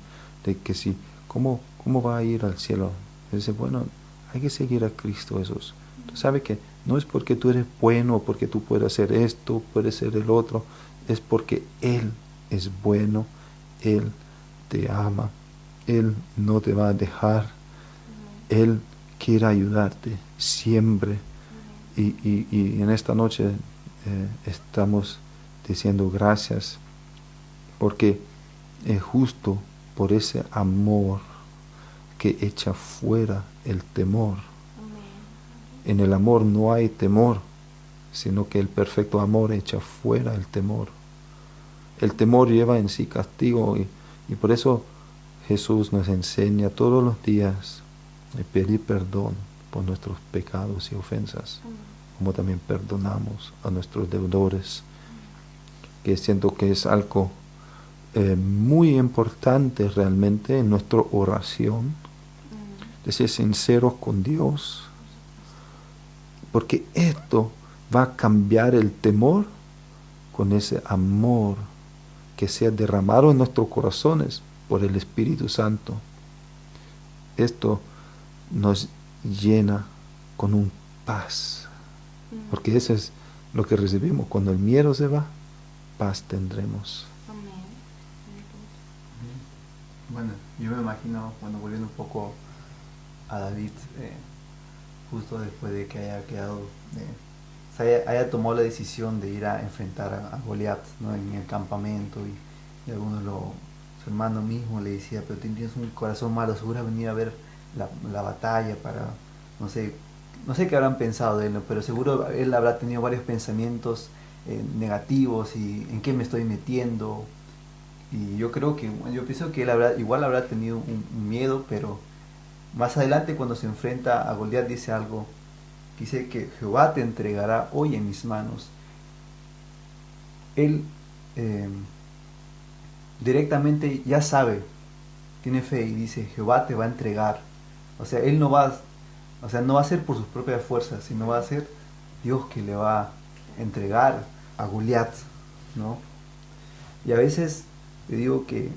que si, ¿cómo va a ir al cielo? Y dice, bueno, hay que seguir a Cristo Jesús. Tú sabes que no es porque tú eres bueno, porque tú puedes hacer esto, puedes ser el otro, es porque Él es bueno, Él te ama, Él no te va a dejar, Él quiere ayudarte siempre. Y en esta noche estamos diciendo gracias porque es justo por ese amor que echa fuera el temor. En el amor no hay temor, sino que el perfecto amor echa fuera el temor. El temor lleva en sí castigo y por eso Jesús nos enseña todos los días a pedir perdón por nuestros pecados y ofensas, como también perdonamos a nuestros deudores, que siento que es algo muy importante realmente en nuestra oración, de ser sinceros con Dios, porque esto va a cambiar el temor con ese amor que sea derramado en nuestros corazones por el Espíritu Santo. Esto nos llena con un paz, porque eso es lo que recibimos. Cuando el miedo se va, paz tendremos. Bueno, yo me imagino, bueno, volviendo un poco a David, justo después de que haya quedado, haya tomado la decisión de ir a enfrentar a Goliat, ¿no? En el campamento, y algunos su hermano mismo le decía, pero tienes un corazón malo, seguro has venido a ver la batalla para, no sé qué habrán pensado de él, ¿no? Pero seguro él habrá tenido varios pensamientos negativos y en qué me estoy metiendo. Y yo pienso que él igual habrá tenido un miedo, pero más adelante cuando se enfrenta a Goliat dice algo, dice que Jehová te entregará hoy en mis manos. Él directamente ya sabe, tiene fe y dice, Jehová te va a entregar. O sea, él no va a ser por sus propias fuerzas, sino va a ser Dios que le va a entregar a Goliat, ¿no? Y a veces te digo que,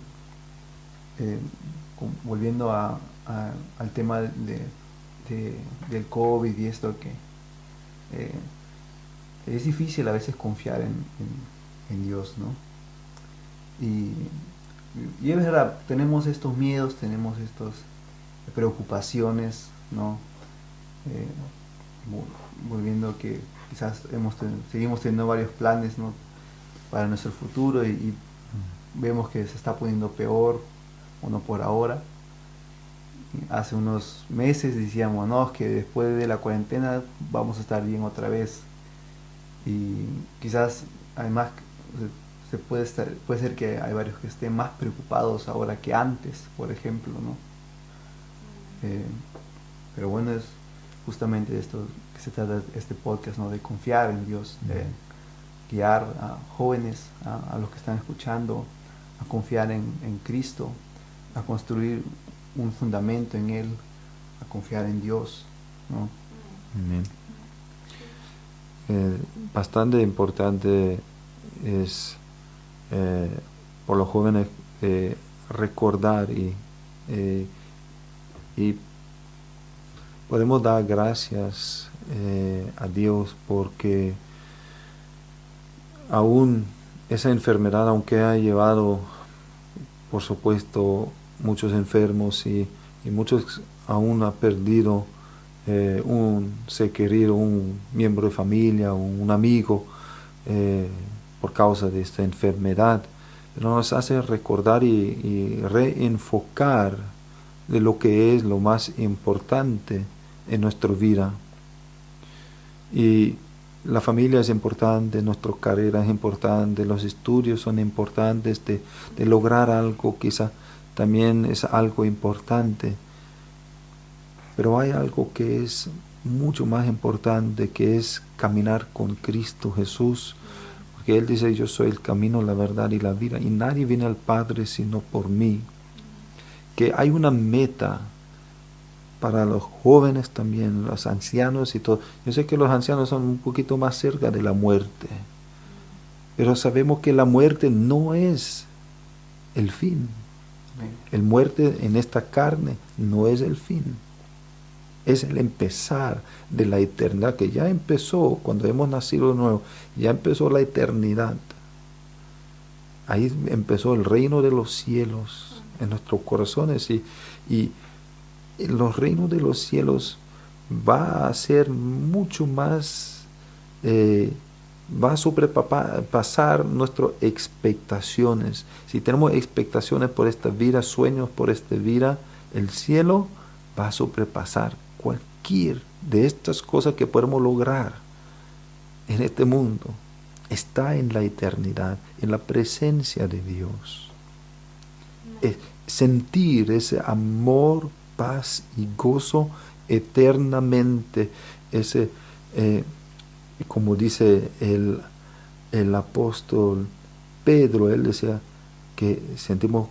volviendo al tema del COVID y esto, que es difícil a veces confiar en Dios, ¿no? Y es verdad, tenemos estos miedos, tenemos estas preocupaciones, ¿no? Volviendo que quizás seguimos teniendo varios planes, ¿no? Para nuestro futuro y vemos que se está poniendo peor, o no por ahora. Hace unos meses decíamos, no, es que después de la cuarentena vamos a estar bien otra vez. Y quizás además puede ser que hay varios que estén más preocupados ahora que antes, por ejemplo, ¿no? Pero bueno, es justamente de esto que se trata este podcast, ¿no? De confiar en Dios, de guiar a jóvenes, a los que están escuchando, a confiar en Cristo, a construir un fundamento en Él, a confiar en Dios, ¿no? Amén. Bastante importante es por los jóvenes recordar y podemos dar gracias a Dios porque aún esa enfermedad, aunque ha llevado, por supuesto, muchos enfermos y muchos aún ha perdido un ser querido, un miembro de familia, un amigo, por causa de esta enfermedad, pero nos hace recordar y reenfocar de lo que es lo más importante en nuestra vida. Y la familia es importante, nuestra carrera es importante, los estudios son importantes, de lograr algo quizá también es algo importante. Pero hay algo que es mucho más importante, que es caminar con Cristo Jesús. Porque Él dice, yo soy el camino, la verdad y la vida, y nadie viene al Padre sino por mí. Que hay una meta para los jóvenes también, los ancianos y todo. Yo sé que los ancianos son un poquito más cerca de la muerte, pero sabemos que la muerte no es el fin. El muerte en esta carne no es el fin. Es el empezar de la eternidad, que ya empezó cuando hemos nacido de nuevo, ya empezó la eternidad. Ahí empezó el reino de los cielos en nuestros corazones, y los reinos de los cielos va a ser mucho más, va a sobrepasar nuestras expectaciones. Si tenemos expectaciones por esta vida, sueños por esta vida, el cielo va a sobrepasar cualquier de estas cosas que podemos lograr en este mundo. Está en la eternidad, en la presencia de Dios. Sentir ese amor, paz y gozo eternamente, ese, como dice el apóstol Pedro, él decía que sentimos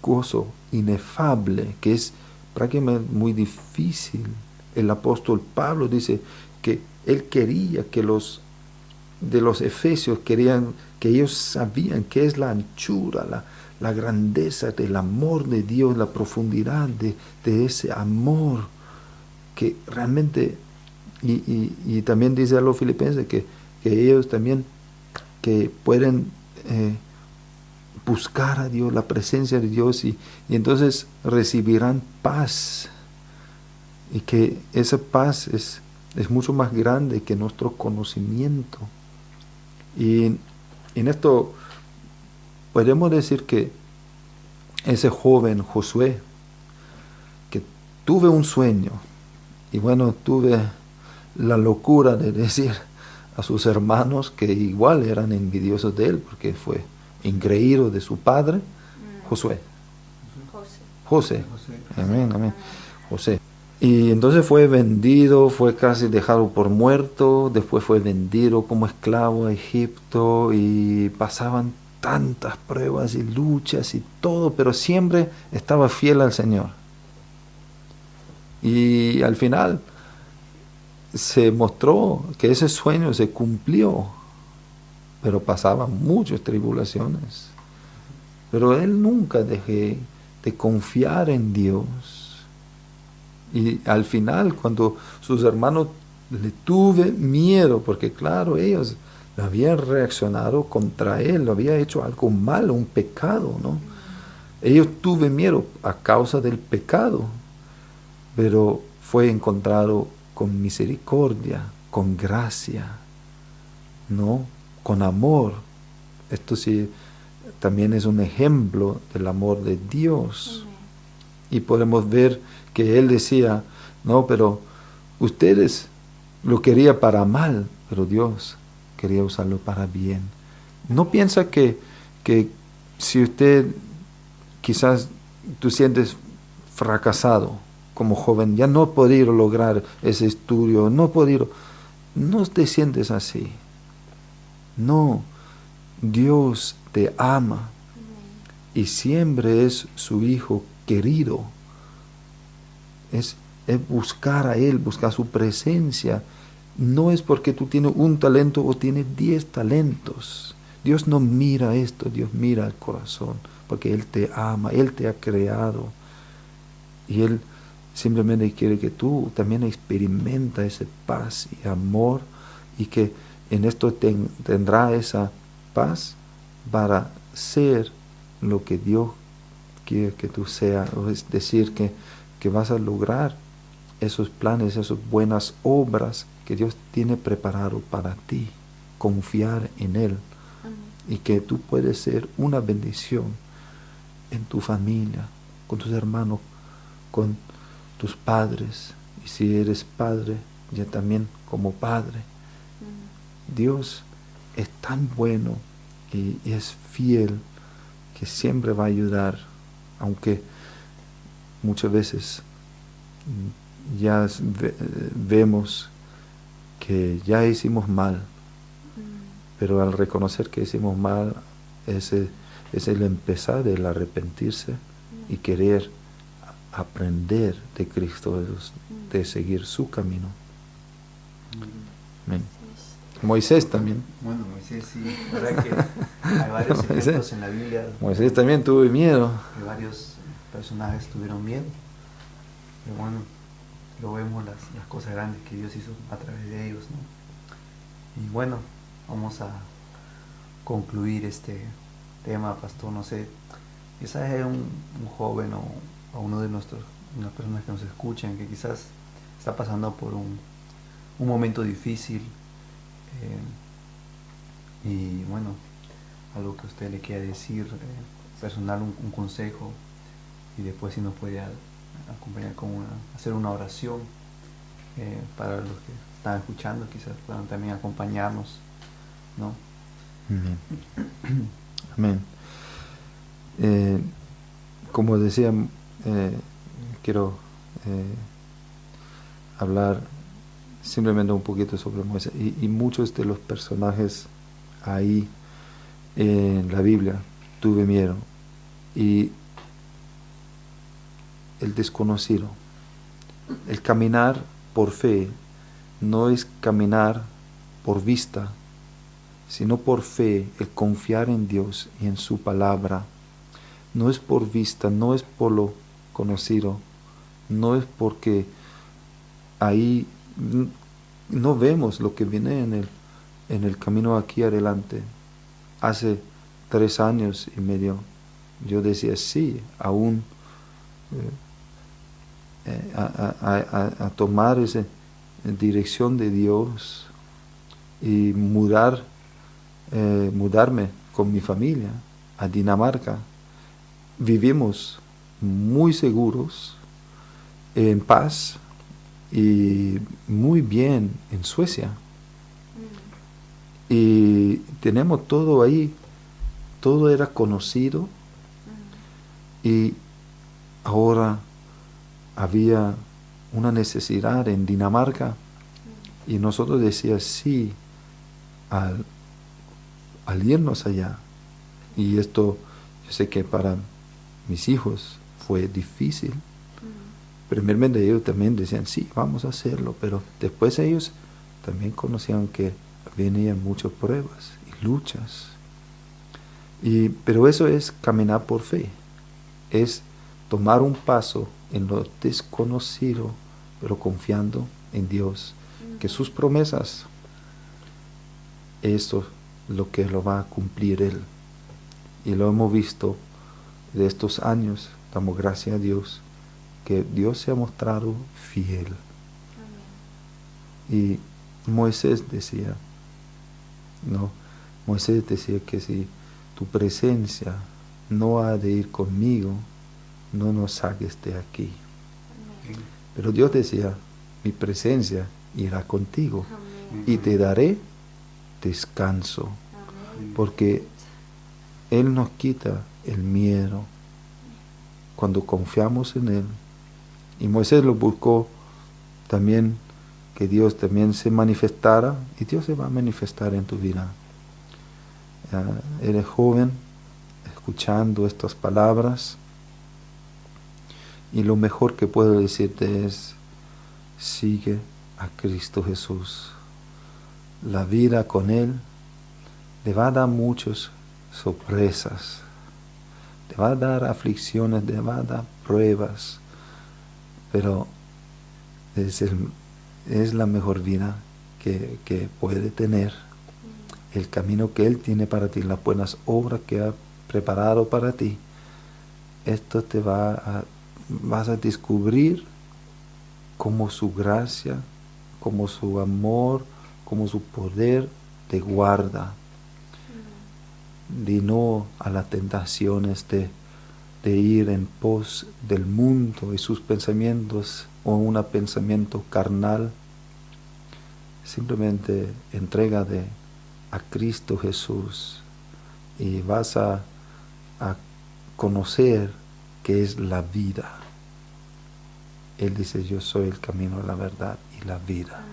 gozo inefable, que es prácticamente muy difícil. El apóstol Pablo dice que él quería que los de los efesios querían que ellos sabían qué es la anchura, la grandeza del amor de Dios, la profundidad de ese amor que realmente, y también dice a los filipenses que ellos también que pueden buscar a Dios, la presencia de Dios, y entonces recibirán paz, y que esa paz es mucho más grande que nuestro conocimiento. Y en esto podemos decir que ese joven Josué, que tuve un sueño, y bueno, tuve la locura de decir a sus hermanos que igual eran envidiosos de él, porque fue ingreído de su padre, Josué. José. Amén, amén. José. Y entonces fue vendido, fue casi dejado por muerto, después fue vendido como esclavo a Egipto, y pasaban tantas pruebas y luchas y todo, pero siempre estaba fiel al Señor. Y al final se mostró que ese sueño se cumplió, pero pasaban muchas tribulaciones. Pero él nunca dejó de confiar en Dios. Y al final, cuando sus hermanos le tuve miedo, porque claro, ellos habían reaccionado contra él, lo había hecho algo malo, un pecado, ¿no? Ellos tuve miedo a causa del pecado, pero fue encontrado con misericordia, con gracia, ¿no? Con amor. Esto sí también es un ejemplo del amor de Dios. Y podemos ver que él decía, no, pero ustedes lo querían para mal, pero Dios quería usarlo para bien. No piensa que si usted quizás tú sientes fracasado como joven, ya no he podido lograr ese estudio, no te sientes así. No, Dios te ama y siempre es su hijo querido. Es buscar a Él, buscar su presencia. No es porque tú tienes un talento o tienes 10 talentos. Dios no mira esto, Dios mira el corazón, porque Él te ama, Él te ha creado. Y Él simplemente quiere que tú también experimenta esa paz y amor, y que en esto tendrá esa paz para ser lo que Dios quiere que tú seas, es decir, que vas a lograr esos planes, esas buenas obras que Dios tiene preparado para ti. Confiar en Él. Amén. Y que tú puedes ser una bendición en tu familia, con tus hermanos, con tus padres. Y si eres padre, ya también como padre. Dios es tan bueno y es fiel que siempre va a ayudar, aunque muchas veces ya vemos que ya hicimos mal, pero al reconocer que hicimos mal, ese es el empezar del arrepentirse y querer aprender de Cristo, de seguir su camino. Amén. Moisés también. Bueno, Moisés sí, la verdad que hay varios ejemplos en la Biblia. Moisés también tuvo miedo. Que varios personajes tuvieron miedo. Pero bueno, lo vemos las cosas grandes que Dios hizo a través de ellos, ¿no? Y bueno, vamos a concluir este tema, pastor. No sé, quizás hay un joven o uno de unas personas que nos escuchan que quizás está pasando por un momento difícil. Y bueno, algo que usted le quiera decir, personal, un consejo, y después si nos puede acompañar con hacer una oración para los que están escuchando, quizás puedan también acompañarnos, ¿no? Amén. Como decía, quiero hablar simplemente un poquito sobre Moisés y muchos de los personajes ahí en la Biblia tuve miedo, y el desconocido, el caminar por fe no es caminar por vista, sino por fe, el confiar en Dios y en su palabra. No es por vista, no es por lo conocido, no es porque ahí no vemos lo que viene en el camino aquí adelante. Hace 3 años y medio yo decía sí, aún a tomar esa dirección de Dios y mudarme con mi familia a Dinamarca. Vivimos muy seguros, en paz y muy bien en Suecia. Y tenemos todo ahí, todo era conocido, y ahora había una necesidad en Dinamarca, y nosotros decíamos sí al irnos allá. Y esto, yo sé que para mis hijos fue difícil. Primeramente ellos también decían sí, vamos a hacerlo, pero después ellos también conocían que venían muchas pruebas y luchas. Pero eso es caminar por fe, es tomar un paso en lo desconocido, pero confiando en Dios, que sus promesas, esto es lo que lo va a cumplir Él. Y lo hemos visto de estos años, damos gracias a Dios, que Dios se ha mostrado fiel. Amén. Y Moisés decía que si tu presencia no ha de ir conmigo, no nos saques de aquí. Amén. Pero Dios decía, mi presencia irá contigo. Amén. Y te daré descanso. Amén. Porque Él nos quita el miedo cuando confiamos en Él. Y Moisés lo buscó también, que Dios también se manifestara, y Dios se va a manifestar en tu vida. Eres joven escuchando estas palabras, y lo mejor que puedo decirte es: sigue a Cristo Jesús. La vida con Él te va a dar muchas sorpresas, te va a dar aflicciones, te va a dar pruebas, pero es la mejor vida que puede tener. el camino que Él tiene para ti, las buenas obras que ha preparado para ti, esto vas a descubrir cómo su gracia, cómo su amor, cómo su poder te guarda. De no a las tentaciones de ir en pos del mundo y sus pensamientos o un pensamiento carnal. Simplemente entrégate a Cristo Jesús y vas a conocer que es la vida. Él dice, yo soy el camino, la verdad y la vida.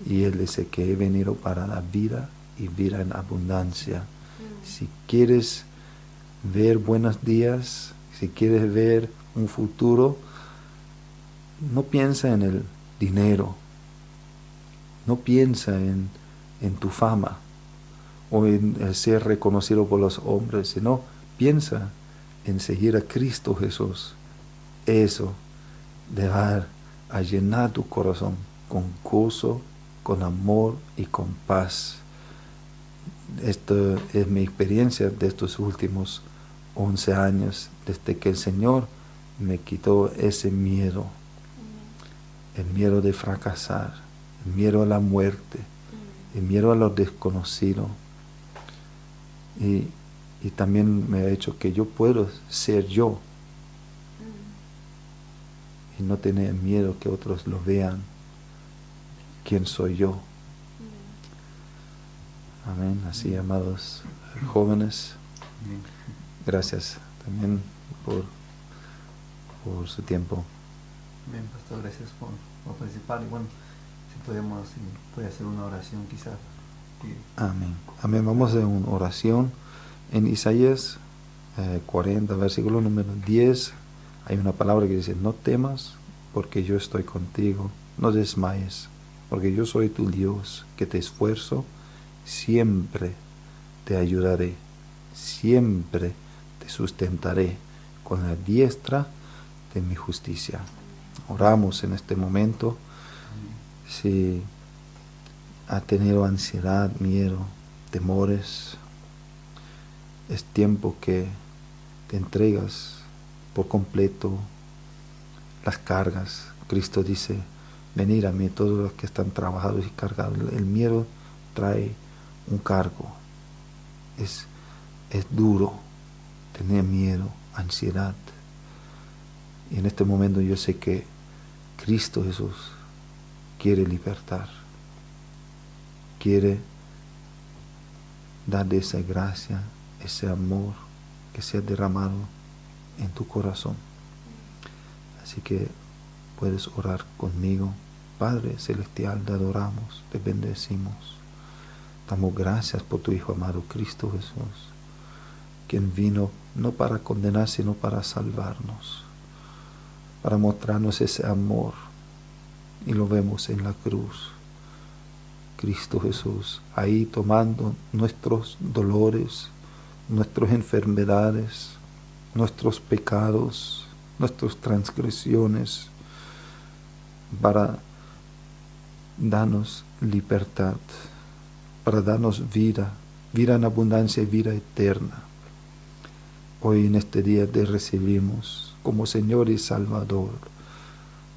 Y Él dice que he venido para la vida y vida en abundancia. Si quieres ver buenos días, si quieres ver un futuro, no piensa en el dinero, no piensa en tu fama o en el ser reconocido por los hombres, sino piensa en seguir a Cristo Jesús. Eso te va a llenar tu corazón con gozo, con amor y con paz. Esto es mi experiencia de estos últimos 11 años, desde que el Señor me quitó ese miedo, el miedo de fracasar, el miedo a la muerte, el miedo a lo desconocido. Y también me ha hecho que yo puedo ser yo y no tener miedo que otros lo vean, quién soy yo. Amén. Así, amados jóvenes, gracias también por su tiempo. Bien, pastor, gracias por participar. Y bueno, si puede hacer una oración quizás. Amén. Amén. Vamos a hacer una oración. En Isaías 40, versículo número 10, hay una palabra que dice, no temas porque yo estoy contigo, no desmayes, porque yo soy tu Dios, que te esfuerzo, siempre te ayudaré, siempre te sustentaré con la diestra de mi justicia. Oramos en este momento. Si ha tenido ansiedad, miedo, temores, es tiempo que te entregas por completo las cargas. Cristo dice, venid a mí todos los que están trabajados y cargados. El miedo trae un cargo. Es duro tener miedo, ansiedad. Y en este momento yo sé que Cristo Jesús quiere libertar, quiere dar esa gracia, ese amor que sea derramado en tu corazón. Así que puedes orar conmigo. Padre Celestial, te adoramos, te bendecimos. Damos gracias por tu Hijo amado Cristo Jesús, quien vino no para condenar, sino para salvarnos, para mostrarnos ese amor. Y lo vemos en la cruz. Cristo Jesús, ahí tomando nuestros dolores, nuestras enfermedades, nuestros pecados, nuestras transgresiones, para darnos libertad, para darnos vida, vida en abundancia y vida eterna. Hoy en este día te recibimos como Señor y Salvador.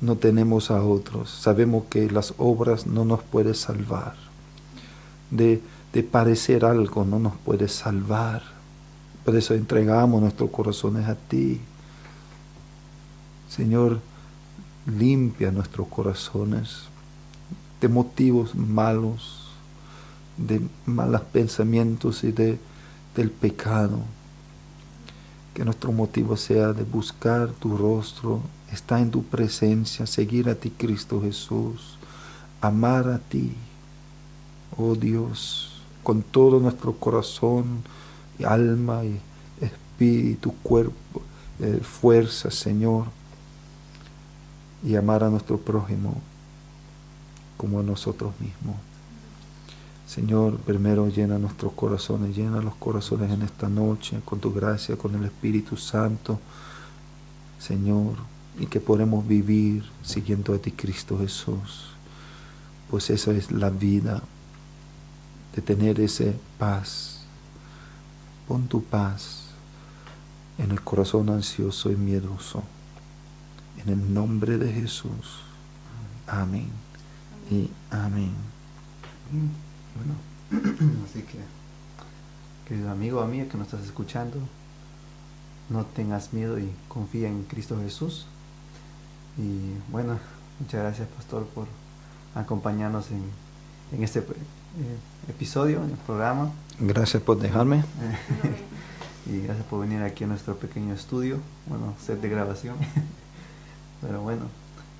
No tenemos a otros. Sabemos que las obras no nos pueden salvar. De parecer algo no nos puede salvar. Por eso entregamos nuestros corazones a ti. Señor, limpia nuestros corazones de motivos malos, de malos pensamientos y del pecado. Que nuestro motivo sea de buscar tu rostro, estar en tu presencia, seguir a ti, Cristo Jesús, amar a ti, oh Dios, con todo nuestro corazón, y alma y espíritu, cuerpo, fuerza, Señor, y amar a nuestro prójimo como a nosotros mismos. Señor, primero llena nuestros corazones, llena los corazones en esta noche con tu gracia, con el Espíritu Santo, Señor, y que podamos vivir siguiendo a ti, Cristo Jesús, pues esa es la vida. de tener ese paz. Pon tu paz en el corazón ansioso y miedoso. En el nombre de Jesús. Amén. Y amén. Bueno, así que, querido amigo, amiga que nos estás escuchando, no tengas miedo y confía en Cristo Jesús. Y bueno, muchas gracias, pastor, por acompañarnos en este episodio, en el programa. Gracias por dejarme. Y gracias por venir aquí a nuestro pequeño estudio, bueno, set de grabación. Pero bueno,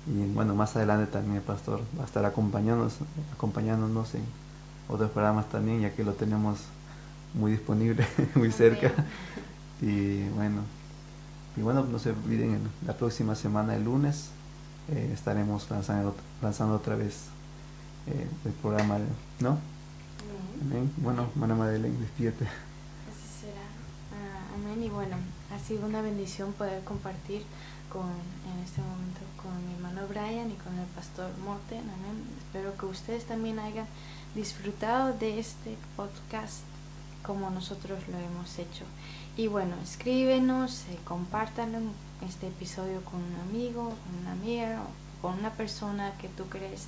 y bueno, más adelante también el pastor va a estar acompañándonos en otros programas también, ya que lo tenemos muy disponible, muy cerca. Y bueno, no se olviden, la próxima semana, el lunes, estaremos lanzando otra vez el programa, ¿no? Amén. Bueno, hermana Madeleine, despídete. Así será. Amén. Y bueno, ha sido una bendición poder compartir en este momento con mi hermano Brian y con el pastor Morten. Amén. Espero que ustedes también hayan disfrutado de este podcast como nosotros lo hemos hecho. Y bueno, escríbenos, compártanlo este episodio con un amigo, con una amiga o con una persona que tú crees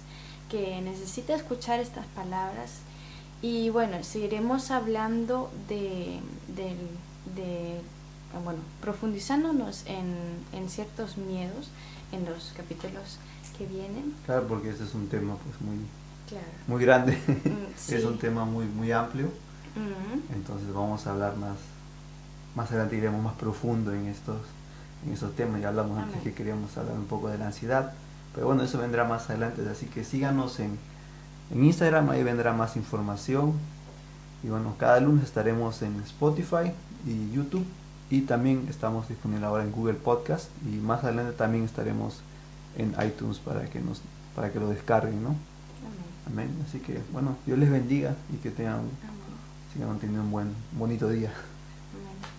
que necesita escuchar estas palabras. Y bueno, seguiremos hablando bueno, profundizándonos en ciertos miedos en los capítulos que vienen. Claro, porque este es un tema pues muy claro. grande. Sí. Es un tema muy amplio. Uh-huh. Entonces vamos a hablar más adelante, iremos más profundo en estos temas. Ya hablamos antes que queríamos hablar un poco de la ansiedad, pero bueno, eso vendrá más adelante, así que síganos en Instagram, ahí vendrá más información. Y bueno, cada lunes estaremos en Spotify y YouTube, y también estamos disponibles ahora en Google Podcast, y más adelante también estaremos en iTunes para que lo descarguen, ¿no? Amén. Así que bueno, Dios les bendiga y que sigan teniendo un bonito día. Amén.